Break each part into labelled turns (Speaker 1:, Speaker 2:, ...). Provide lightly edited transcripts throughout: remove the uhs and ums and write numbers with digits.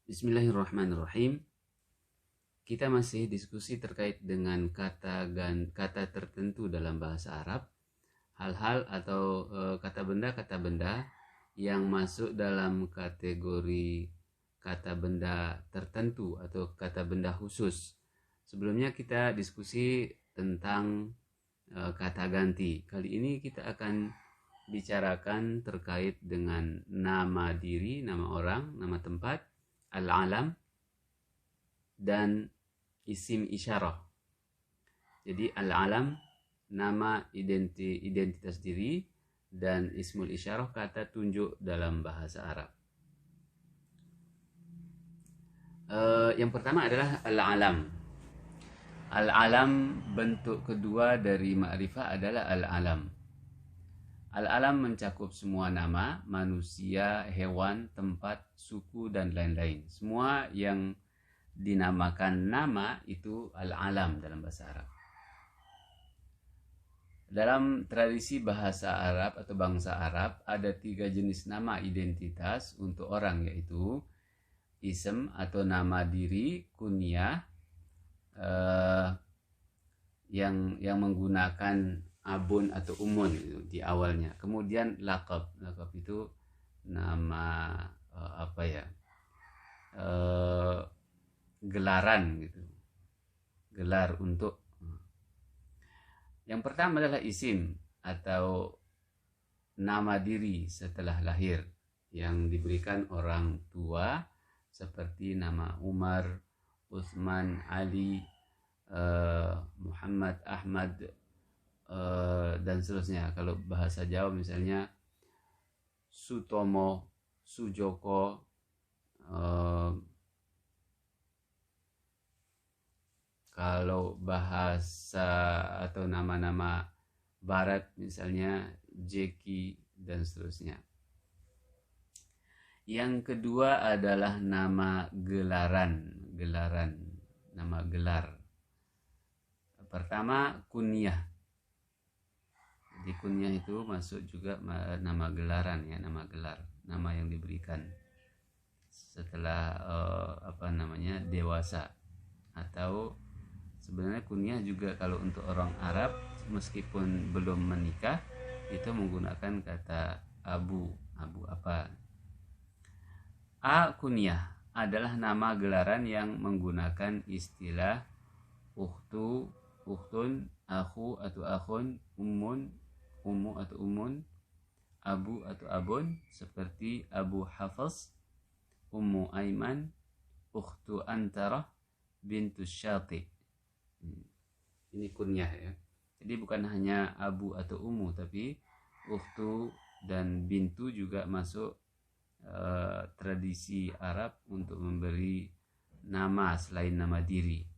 Speaker 1: Bismillahirrahmanirrahim. Kita masih diskusi terkait dengan kata tertentu dalam bahasa Arab, hal-hal atau kata benda yang masuk dalam kategori kata benda tertentu atau kata benda khusus. Sebelumnya kita diskusi tentang kata ganti. Kali ini kita akan bicarakan terkait dengan nama diri, nama orang, nama tempat, al-alam, dan isim isyarah. Jadi al-alam nama identitas diri, dan ismul isyarah kata tunjuk dalam bahasa Arab. Yang pertama adalah al-alam. Al-alam bentuk kedua dari ma'rifah adalah al-alam. Al-alam mencakup semua nama, manusia, hewan, tempat, suku, dan lain-lain. Semua yang dinamakan nama itu al-alam dalam bahasa Arab. Dalam tradisi bahasa Arab atau bangsa Arab, ada 3 jenis nama identitas untuk orang, yaitu ism atau nama diri, kunyah, yang menggunakan abun atau umun di awalnya. Kemudian laqab. Laqab itu nama gelaran gitu. Gelar untuk. Yang pertama adalah isim atau nama diri setelah lahir yang diberikan orang tua, seperti nama Umar, Utsman, Ali, Muhammad, Ahmad, dan seterusnya. Kalau bahasa Jawa misalnya Sutomo, Sujoko, kalau bahasa atau nama-nama barat misalnya Jeki, dan seterusnya. Yang kedua adalah nama gelaran, nama gelar. Pertama kunyah. Di kunyah itu masuk juga nama gelaran, ya, nama gelar, nama yang diberikan setelah dewasa. Atau sebenarnya kunyah juga kalau untuk orang Arab meskipun belum menikah itu menggunakan kata abu apa. Kunyah adalah nama gelaran yang menggunakan istilah ukhtu, ukhtun, akhu atau akhun, ummu atau umun, abu atau abun, seperti Abu Hafs, Ummu Aiman, Ukhtu Antarah, Bintu Syati. Ini kunyah, ya. Jadi bukan hanya abu atau ummu, tapi ukhtu dan bintu juga masuk tradisi Arab untuk memberi nama selain nama diri.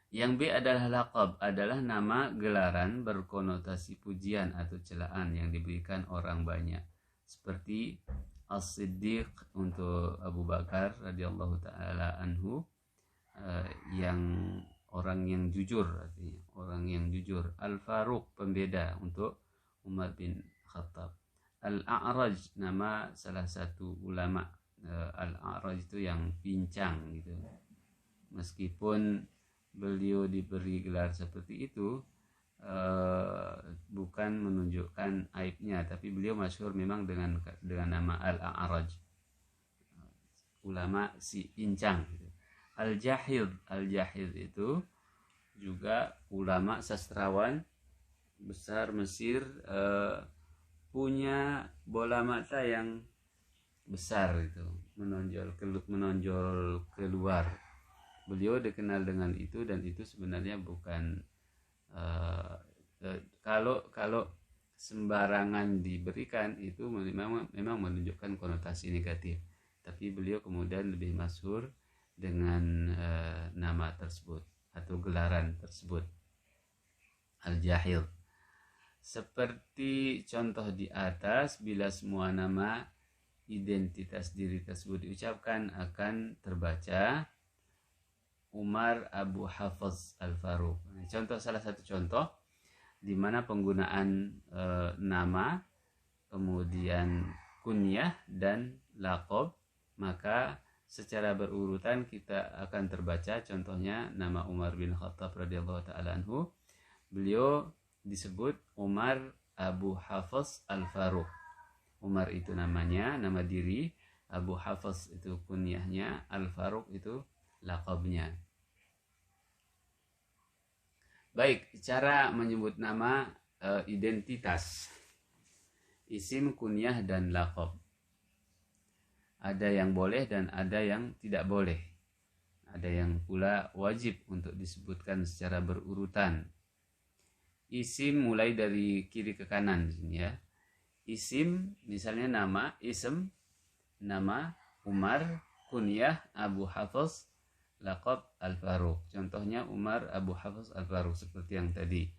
Speaker 1: Yang B adalah laqab, adalah nama gelaran berkonotasi pujian atau celaan yang diberikan orang banyak, seperti As-Siddiq untuk Abu Bakar radhiyallahu taala anhu, yang orang yang jujur, artinya orang yang jujur. Al-Faruq, pembeda, untuk Umar bin Khattab. Al-A'raj, nama salah satu ulama. Al-A'raj itu yang pincang gitu. Meskipun beliau diberi gelar seperti itu, bukan menunjukkan aibnya, tapi beliau masyhur memang dengan nama Al-A'raj, ulama si pincang gitu. Al-Jahid itu juga ulama sastrawan besar Mesir, punya bola mata yang besar itu, menonjol keluar. Beliau dikenal dengan itu, dan itu sebenarnya bukan kalau sembarangan diberikan itu memang menunjukkan konotasi negatif. Tapi beliau kemudian lebih masyhur dengan nama tersebut atau gelaran tersebut, Al-Jahil. Seperti contoh di atas, bila semua nama identitas diri tersebut diucapkan akan terbaca Umar Abu Hafs Al-Faruq. Salah satu contoh di mana penggunaan nama, kemudian kunyah dan laqab, maka secara berurutan kita akan terbaca. Contohnya nama Umar bin Khattab radhiyallahu taala anhu, beliau disebut Umar Abu Hafs Al-Faruq. Umar itu namanya, nama diri, Abu Hafs itu kunyahnya, Al-Faruq itu laqabnya. Baik, cara menyebut nama, identitas, isim, kunyah, dan laqab. Ada yang boleh dan ada yang tidak boleh. Ada yang pula wajib untuk disebutkan secara berurutan. Isim mulai dari kiri ke kanan di sini ya. Isim misalnya nama, ism, nama Umar, kunyah Abu Hafs, laqab Al-Faruq. Contohnya Umar Abu Hafs Al-Faruq seperti yang tadi.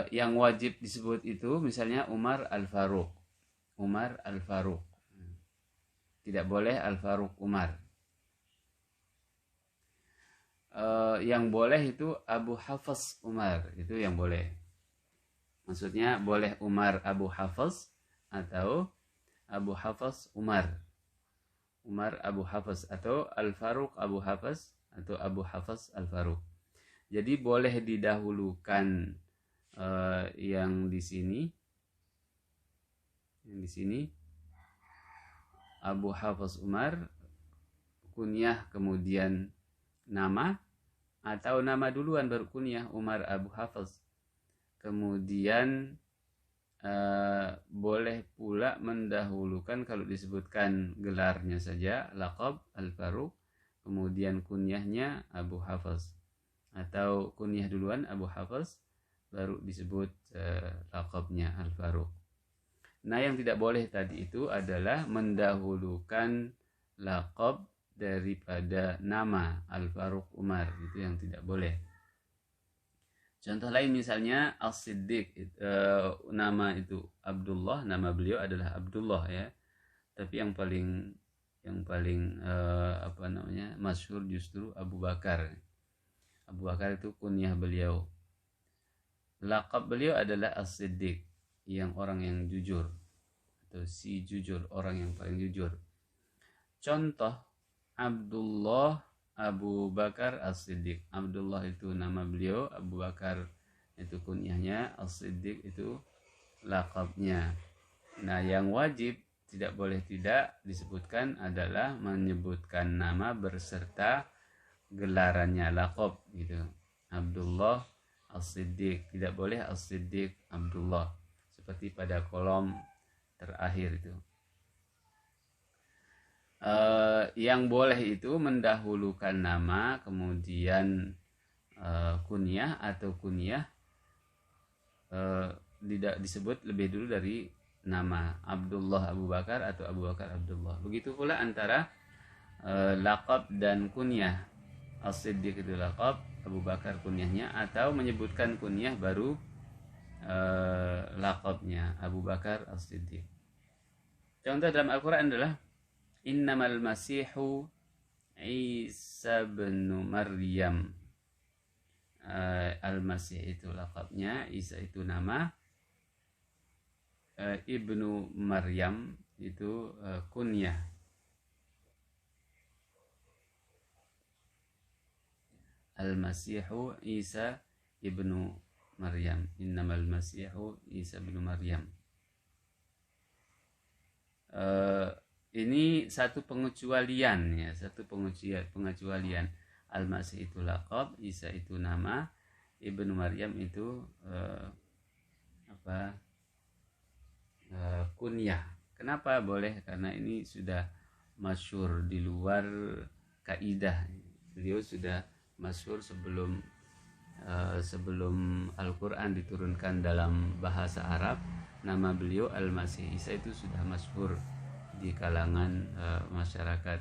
Speaker 1: Yang wajib disebut itu misalnya Umar Al-Faruq. Umar Al-Faruq. Tidak boleh Al-Faruq Umar. Yang boleh itu Abu Hafs Umar, itu yang boleh. Maksudnya boleh Umar Abu Hafs atau Abu Hafs Umar. Umar Abu Hafs atau Al-Faruq Abu Hafs atau Abu Hafs Al-Faruq. Jadi boleh didahulukan yang di sini. Yang di sini Abu Hafs Umar, kunyah kemudian nama, atau nama duluan baru kunyah Umar Abu Hafs. Kemudian boleh pula mendahulukan kalau disebutkan gelarnya saja, laqab Al-Faruq, kemudian kunyahnya Abu Hafs, atau kunyah duluan Abu Hafs baru disebut laqabnya Al-Faruq. Nah, yang tidak boleh tadi itu adalah mendahulukan laqab daripada nama Al-Faruq Umar, itu yang tidak boleh. Contoh lain misalnya As-Siddiq, nama itu Abdullah, nama beliau adalah Abdullah ya. Tapi yang paling masyhur justru Abu Bakar. Abu Bakar itu kunyah beliau. Laqab beliau adalah As-Siddiq, yang orang yang jujur, atau si jujur, orang yang paling jujur. Contoh Abdullah Abu Bakar As-Siddiq. Abdullah itu nama beliau, Abu Bakar itu kunyahnya, As-Siddiq itu laqabnya. Nah, yang wajib tidak boleh tidak disebutkan adalah menyebutkan nama berserta gelarannya, laqab gitu. Abdullah As-Siddiq, tidak boleh As-Siddiq Abdullah, seperti pada kolom terakhir itu. Yang boleh itu mendahulukan nama, kemudian kunyah atau kunyah disebut lebih dulu dari nama, Abdullah Abu Bakar atau Abu Bakar Abdullah. Begitu pula antara laqab dan kunyah. As-Siddiq itu laqab, Abu Bakar kunyahnya, atau menyebutkan kunyah baru laqabnya Abu Bakar As-Siddiq. Contoh dalam Al-Quran adalah Innamal Masihu Isa bin Maryam. Al-Masih itu laqabnya, Isa itu nama, Ibnu Maryam itu kunyah. Al-Masihu Isa ibnu Maryam. Innamal Masihu Isa ibnu Maryam. Ini satu pengecualian ya, satu pengecualian. Al-Masih itu laqab, Isa itu nama, Ibnu Maryam itu kunyah. Kenapa boleh? Karena ini sudah masyhur di luar kaidah. Beliau sudah masyhur sebelum Al-Quran diturunkan dalam bahasa Arab. Nama beliau Al-Masih Isa itu sudah masyhur di kalangan masyarakat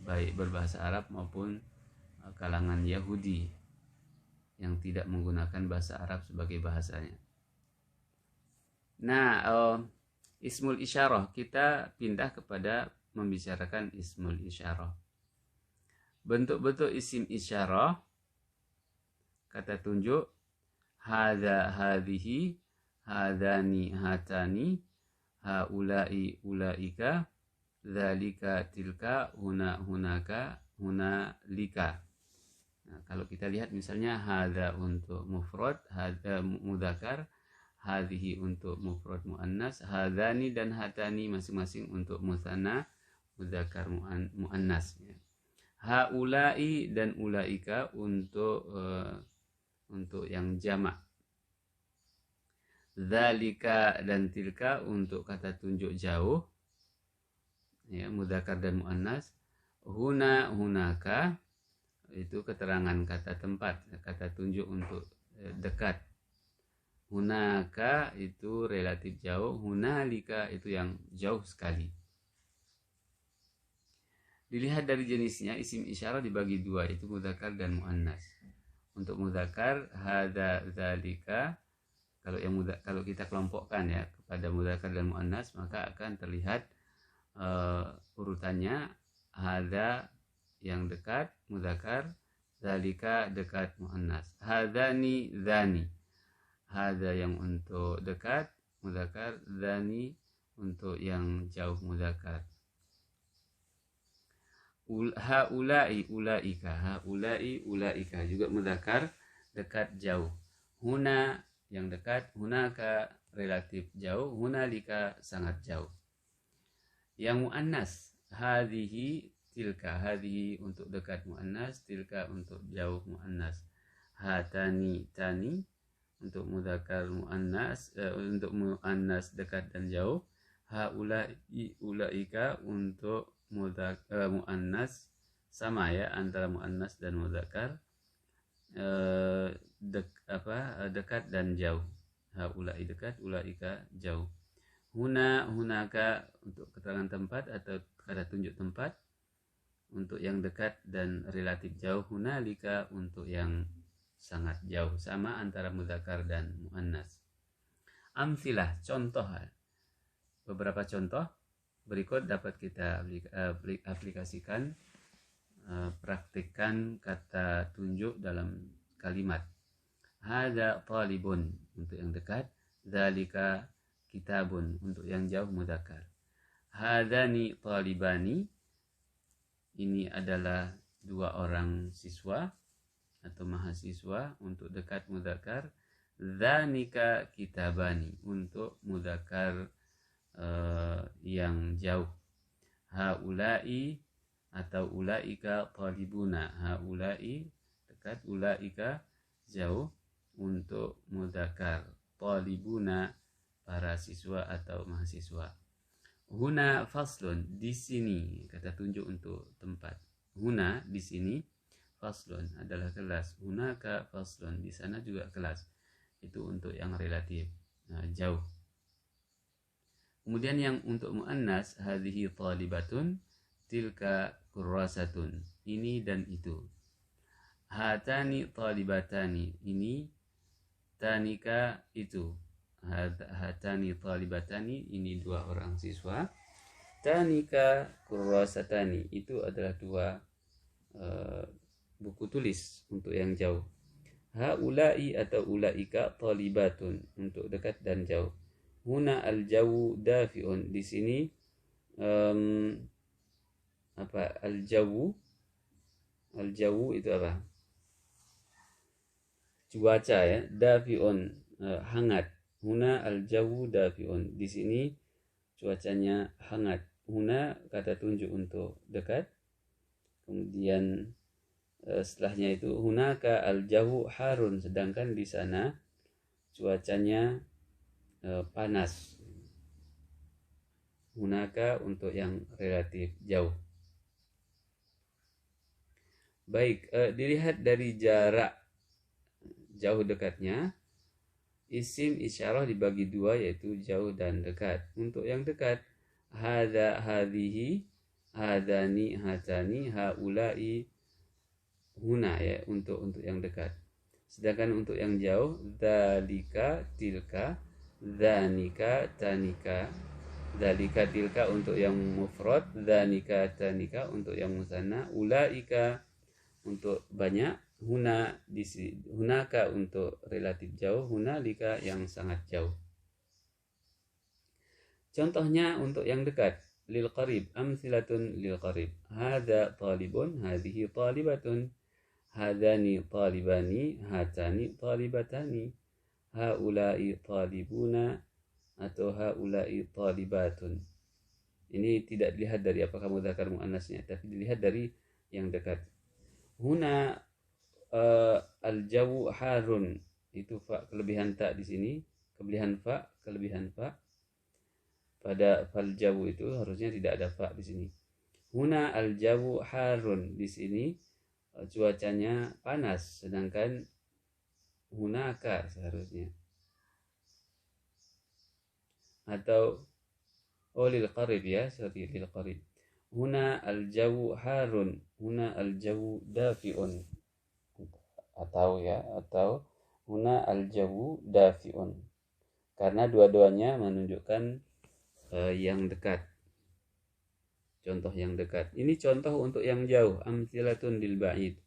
Speaker 1: baik berbahasa Arab maupun kalangan Yahudi yang tidak menggunakan bahasa Arab sebagai bahasanya. Nah, ismul isyarah, kita pindah kepada membicarakan ismul isyarah. Bentuk-bentuk isim isyarah, kata tunjuk, hadza, hadhihi, hadani, hatani, haulai, ulaika, dzalika, tilka, huna, hunaka, hunalika. Nah, kalau kita lihat misalnya hadza untuk mufrad, hadza mudzakar, hadhihi untuk mufrad muannas, hadzani dan hatani masing-masing untuk musanna mudzakar muannas ya. Haulai dan ulaika untuk yang jamak. Dzalika dan tilka untuk kata tunjuk jauh ya, mudzakar dan muannas. Huna, hunaka itu keterangan kata tempat, kata tunjuk untuk dekat. Hunaka itu relatif jauh, hunalika itu yang jauh sekali. Dilihat dari jenisnya, isim isyarah dibagi dua, itu mudzakar dan muannas. Untuk mudzakar hadza, dzalika, kalau kita kelompokkan ya kepada mudzakar dan muannas, maka akan terlihat urutannya. Hadza yang dekat mudzakar, dzalika dekat muannas, hadzani dzani. Hadza yang untuk dekat mudzakar, dzani untuk yang jauh mudzakar. Haulai, ulaika, haulai, ulaika juga mudzakar dekat jauh. Huna yang dekat, hunaka relatif jauh, hunalika sangat jauh. Yang muannas, hadhihi, tilka, hadhihi untuk dekat muannas, tilka untuk jauh muannas. Hatani, tani untuk mudzakar muannas, untuk muannas dekat dan jauh. Haulai, ulaika untuk muannas sama ya antara muannas dan mudzakar, dekat dan jauh. Haulai dekat, ulaika jauh. Huna, hunaka untuk keterangan tempat atau kata tunjuk tempat untuk yang dekat dan relatif jauh. Hunalika untuk yang sangat jauh, sama antara mudzakar dan muannas. Amsilah, contoh. Beberapa contoh berikut dapat kita aplikasikan, praktikkan kata tunjuk dalam kalimat. Hadza talibun untuk yang dekat, dzalika kitabun untuk yang jauh mudzakar. Hadzani talibani, ini adalah dua orang siswa atau mahasiswa untuk dekat mudzakar. Dzanika kitabani untuk mudzakar yang jauh. Haulai atau ulaika talibuna, haulai dekat, ulaika jauh untuk mudzakar, talibuna para siswa atau mahasiswa. Huna faslun, di sini kata tunjuk untuk tempat. Huna di sini, faslun adalah kelas. Hunaka faslun, di sana juga kelas. Itu untuk yang relatif jauh. Kemudian yang untuk muannas, hadhihi talibatun, tilka kurrasatun, ini dan itu. Hatani talibatani, ini, tanika itu. Hatani talibatani, ini dua orang siswa. Tanika kurrasatani, itu adalah dua buku tulis untuk yang jauh. Haulai atau ulaika talibatun untuk dekat dan jauh. Huna al-jawu dafi'un, di sini al-jawu itu apa? Cuaca ya, dafi'un hangat. Huna al-jawu dafi'un, di sini cuacanya hangat. Huna kata tunjuk untuk dekat. Kemudian setelahnya itu hunaka al-jawu harun, sedangkan di sana cuacanya panas. Hunaka untuk yang relatif jauh. Baik, dilihat dari jarak jauh dekatnya, isim isyarah dibagi dua, yaitu jauh dan dekat. Untuk yang dekat, hadza, hadhihi, hadzani, hatsani, haulai, huna ya, untuk yang dekat. Sedangkan untuk yang jauh, dzalika, tilka, dzanika, tanika. Dzalika, tilka untuk yang mufrad, dzanika, tanika untuk yang musanna, ulaika untuk banyak, hunaka untuk relatif jauh, hunalika yang sangat jauh. Contohnya untuk yang dekat, lil qarib, amsilatun lil qarib. Hadza talibun, hadhihi talibatun, hadani talibani, hatani talibatani, haula'i talibuna atau haula'i talibatun. Ini tidak dilihat dari apakah mudzakkar muannasnya, tapi dilihat dari yang dekat. Huna al-jawu harun, itu fa kelebihan ta di sini, kelebihan fa. Pada fal jawu itu harusnya tidak ada fa di sini. Huna al-jawu harun, di sini cuacanya panas, sedangkan hunaka seharusnya. Atau lil qarib ya, sorry, lil qarib. Huna al-jawu harun, huna al-jawu dafi'un. Atau huna al-jawu dafi'un. Karena dua-duanya menunjukkan yang dekat. Contoh yang dekat. Ini contoh untuk yang jauh. Amsilatun lil ba'id.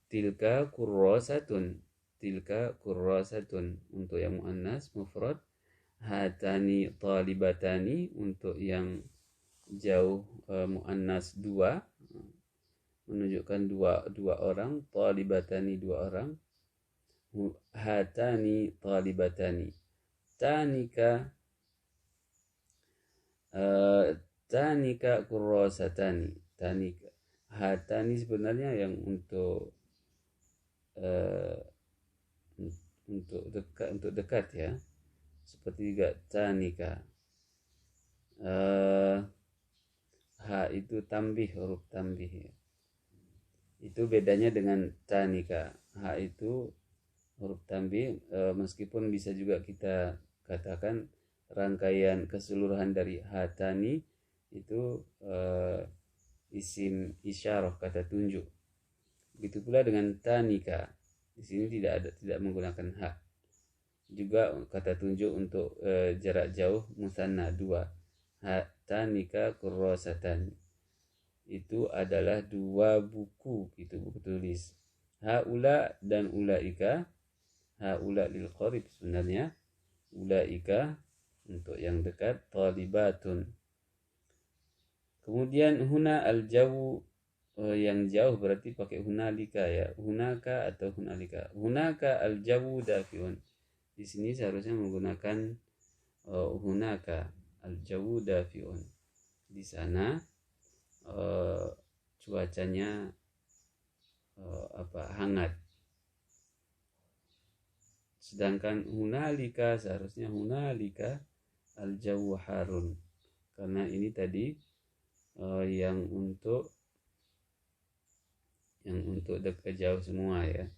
Speaker 1: Tilka kurrasatun. Tilka kurrasatun untuk yang muannas mufrad. Hatani talibatani untuk yang jauh muannas dua, menunjukkan dua orang. Talibatani dua orang. Hatani talibatani. Tanika tanika kurrasatani. Tanika. Hatani sebenarnya yang untuk dekat ya. Seperti juga tanika. Ha itu tambih, huruf tambih ya. Itu bedanya dengan tanika. Ha itu huruf tambih, meskipun bisa juga kita katakan rangkaian keseluruhan dari hatani itu isim isyarah, kata tunjuk. Begitu pula dengan tanika. Di sini tidak menggunakan ha. Juga kata tunjuk untuk jarak jauh musanna dua. Hatanika kurrasatan. Itu adalah dua buku, itu buku tulis. Haula dan ulaika. Haula lil qarib sebenarnya. Ulaika untuk yang dekat. Talibatun. Kemudian huna al-jawu, yang jauh berarti pakai hunalika ya. Hunaka atau hunalika. Hunaka al-jawu dafiun. Di sini seharusnya menggunakan hunaka al-jawu dafiun. Di sana cuacanya hangat. Sedangkan hunalika seharusnya hunalika al-jawu harun. Karena ini tadi yang untuk dekat jauh semua ya.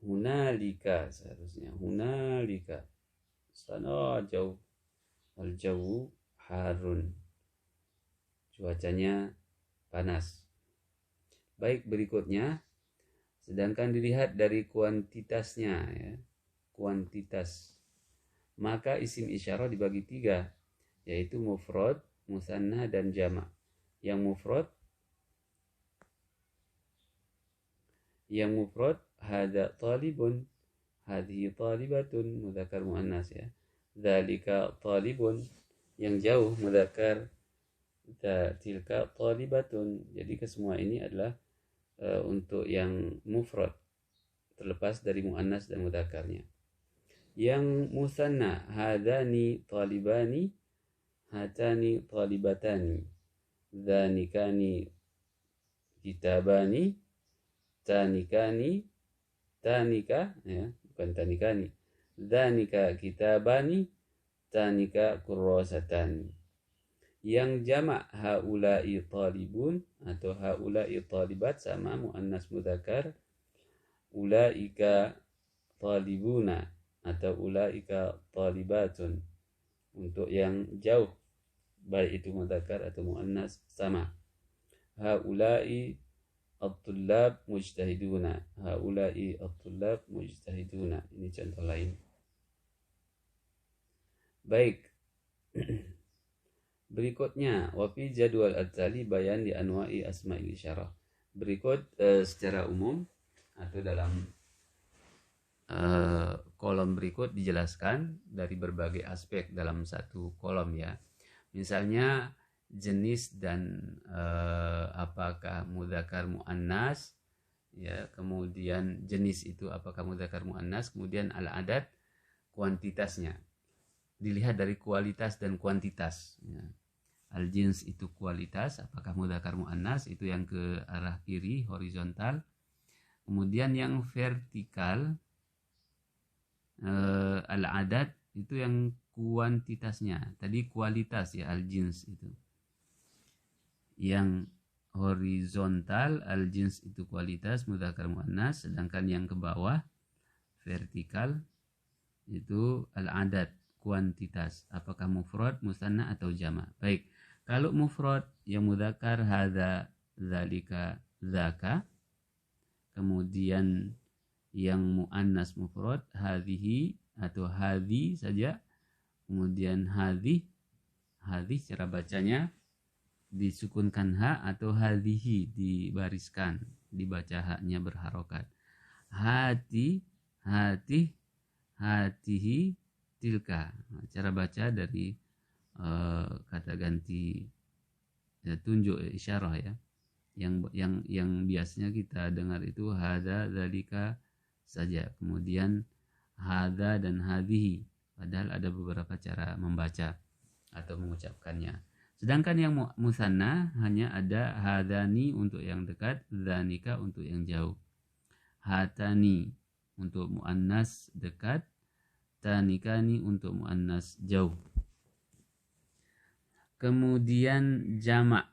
Speaker 1: Hunalika seharusnya hunalika, sana jauh, al-jawu harun, cuacanya panas. Baik, berikutnya, sedangkan dilihat dari kuantitasnya ya, kuantitas, maka isim isyarah dibagi tiga, yaitu mufrad, musanna dan jama'. Yang mufrad hada talibun, hadhihi talibatun, mudzakkar muannas ya. Dzalika talibun, yang jauh mudzakkar, tilka talibatun. Jadi kesemua ini adalah untuk yang mufrad, terlepas dari muannas dan mudzakkarnya. Yang musanna hadani talibani, hatani talibatani, dzanikani kitabani, tanikani, tanika ya, bukan tanikani, dzanika kitabani, tanika kurrasatani. Yang jamak haula'i talibun atau haula'i talibat sama muannas mudzakkar, ulaika talibuna atau ulaika talibatun. Untuk yang jauh, baik itu mudzakkar atau muannas sama. Haula'i at-tullab mujtahiduna, haula'i at-tullab mujtahiduna. Ini contoh lain. Baik. Berikutnya, wa fi jadwal at-tali bayan di anwa'i asma'il isyarah. Berikut secara umum atau dalam kolom berikut dijelaskan dari berbagai aspek dalam satu kolom ya. Misalnya jenis dan apakah mudzakkar muannas, ya, kemudian jenis itu apakah mudzakkar muannas, kemudian al-adad kuantitasnya. Dilihat dari kualitas dan kuantitas, ya. Al-jins itu kualitas, apakah mudzakkar muannas, itu yang ke arah kiri horizontal. Kemudian yang vertikal al-adad itu yang kuantitasnya. Tadi kualitas, ya, al-jins itu. Yang horizontal al-jins itu kualitas mudzakkar muannas, sedangkan yang ke bawah vertikal itu al-adad kuantitas, apakah mufrad, musanna atau jama'. Baik, kalau mufrad yang mudzakkar hadza, dzalika, dzaka. Kemudian yang muannas mufrad hadhihi atau hadhi saja. Kemudian hadhi cara bacanya disukunkan ha atau hadhihi dibariskan, dibaca haknya berharokat. Hati, hatihi, tilka. Cara baca dari kata ganti tunjuk isyarah, ya. Yang biasanya kita dengar itu hadza, dzalika saja. Kemudian hadza dan hadhihi, padahal ada beberapa cara membaca atau mengucapkannya. Sedangkan yang musanna hanya ada hadani untuk yang dekat, dzanika untuk yang jauh. Hatani untuk muannas dekat, tanikani untuk muannas jauh. Kemudian jamak,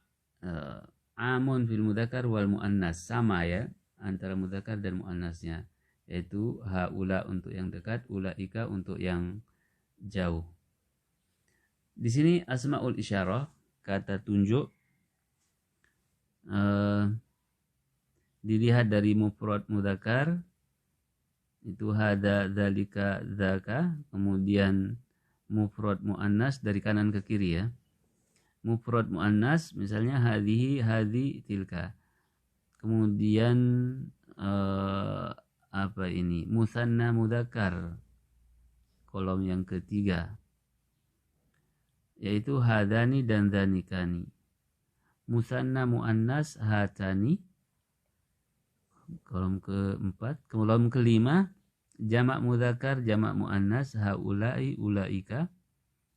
Speaker 1: amun fil mudzakkar wal muannas, sama, ya, antara mudzakkar dan muannasnya, yaitu haula untuk yang dekat, ulaika untuk yang jauh. Di sini asmaul isyarah, kata tunjuk, dilihat dari mufrad mudzakkar itu hadza, dzalika, dzaka. Kemudian mufrad muannas dari kanan ke kiri, ya. Mufrad muannas misalnya hadhihi, hadhi, tilka. Kemudian musanna mudzakkar, kolom yang ketiga, yaitu hadani dan dhanikani. Musanna muannas hatani, kolom keempat. Kolom kelima jamak mudzakkar, jamak muannas haulai, ulaika.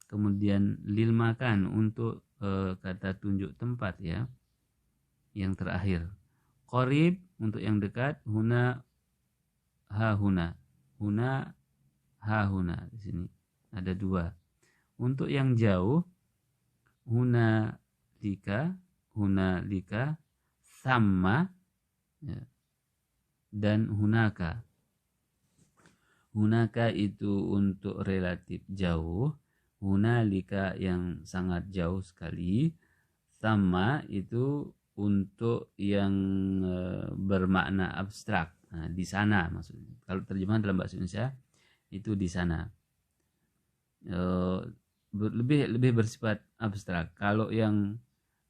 Speaker 1: Kemudian lil makan untuk kata tunjuk tempat, ya, yang terakhir. Qarib untuk yang dekat, huna, hahuna, huna, hahuna. Di sini ada dua. Untuk yang jauh, hunalika, sama, ya, dan hunaka. Hunaka itu untuk relatif jauh, hunalika yang sangat jauh sekali, sama itu untuk yang bermakna abstrak. Nah, di sana maksudnya. Kalau terjemahan dalam bahasa Indonesia itu di sana. Lebih bersifat abstrak. Kalau yang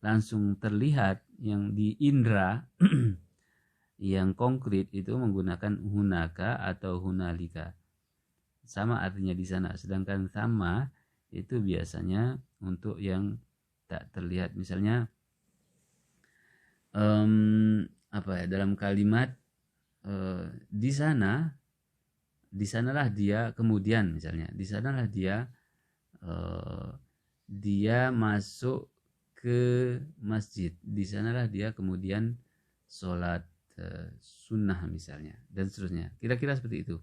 Speaker 1: langsung terlihat, yang di indera yang konkret itu menggunakan hunaka atau hunalika. Sama artinya di sana. Sedangkan sama itu biasanya untuk yang tak terlihat. Misalnya dalam kalimat di sana, di sanalah dia kemudian, misalnya di sanalah dia masuk ke masjid, di sanalah dia kemudian sholat sunnah misalnya, dan seterusnya. Kira-kira seperti itu.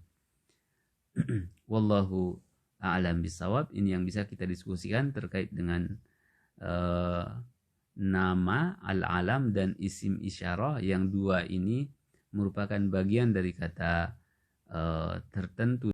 Speaker 1: Wallahu a'lam bisawab. Ini yang bisa kita diskusikan terkait dengan nama al-alam dan isim isyarah, yang dua ini merupakan bagian dari kata tertentu